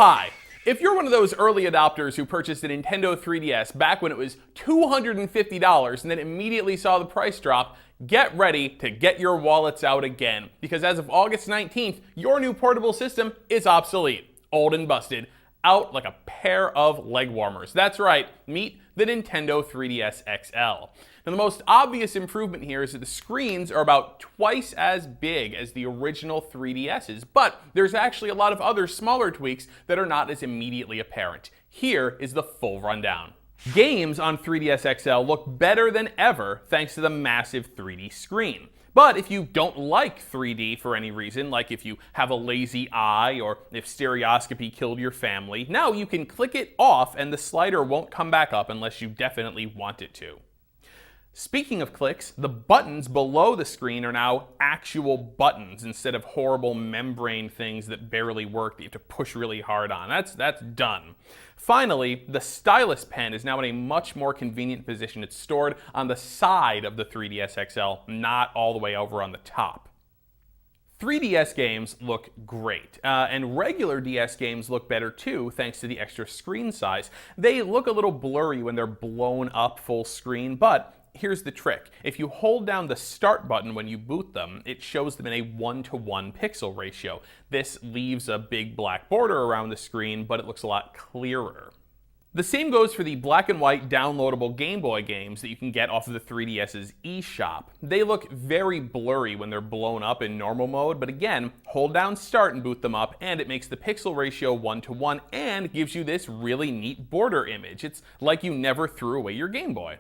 hi! If you're one of those early adopters who purchased a Nintendo 3DS back when it was $250 and then immediately saw the price drop, get ready to get your wallets out again, because as of August 19th, your new portable system is obsolete, old and busted, out like a pair of leg warmers. That's right, meet the Nintendo 3DS XL. Now, the most obvious improvement here is that the screens are about twice as big as the original 3DSs, but there's actually a lot of other smaller tweaks that are not as immediately apparent. Here is the full rundown. Games on 3DS XL look better than ever thanks to the massive 3D screen. But if you don't like 3D for any reason, like if you have a lazy eye or if stereoscopy killed your family, now you can click it off and the slider won't come back up unless you definitely want it to. Speaking of clicks, the buttons below the screen are now actual buttons instead of horrible membrane things that barely work that you have to push really hard on. That's done. Finally, the stylus pen is now in a much more convenient position. It's stored on the side of the 3DS XL, not all the way over on the top. 3DS games look great, and regular DS games look better too thanks to the extra screen size. They look a little blurry when they're blown up full screen, but here's the trick. If you hold down the start button when you boot them, it shows them in a 1:1 pixel ratio. This leaves a big black border around the screen, but it looks a lot clearer. The same goes for the black and white downloadable Game Boy games that you can get off of the 3DS's eShop. They look very blurry when they're blown up in normal mode, but again, hold down start and boot them up, and it makes the pixel ratio 1:1 and gives you this really neat border image. It's like you never threw away your Game Boy.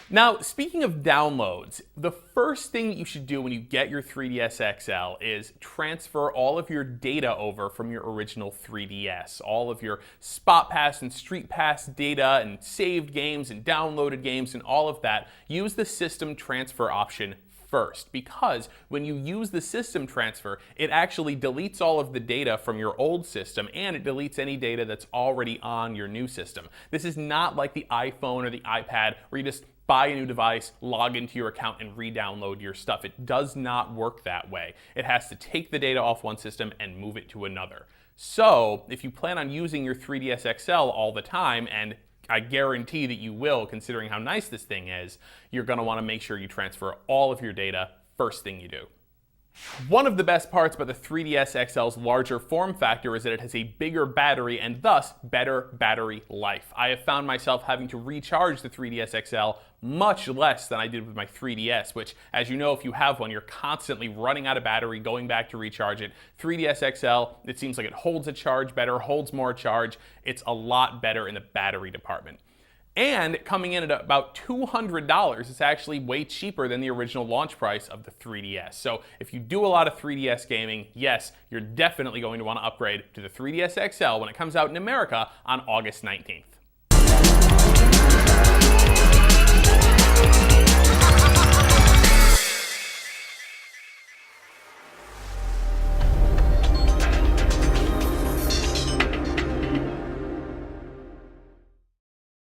Now, speaking of downloads, the first thing that you should do when you get your 3DS XL is transfer all of your data over from your original 3DS. All of your Spot Pass and Street Pass data and saved games and downloaded games and all of that. Use the system transfer option first, because when you use the system transfer, it actually deletes all of the data from your old system and it deletes any data that's already on your new system. This is not like the iPhone or the iPad where you just buy a new device, log into your account, and re-download your stuff. It does not work that way. It has to take the data off one system and move it to another. So, if you plan on using your 3DS XL all the time, and I guarantee that you will, considering how nice this thing is, you're going to want to make sure you transfer all of your data first thing you do. One of the best parts about the 3DS XL's larger form factor is that it has a bigger battery and thus better battery life. I have found myself having to recharge the 3DS XL much less than I did with my 3DS, which, as you know, if you have one, you're constantly running out of battery, going back to recharge it. 3DS XL, it seems like it holds a charge better, holds more charge. It's a lot better in the battery department. And coming in at about $200, it's actually way cheaper than the original launch price of the 3DS. So if you do a lot of 3DS gaming, yes, you're definitely going to want to upgrade to the 3DS XL when it comes out in America on August 19th.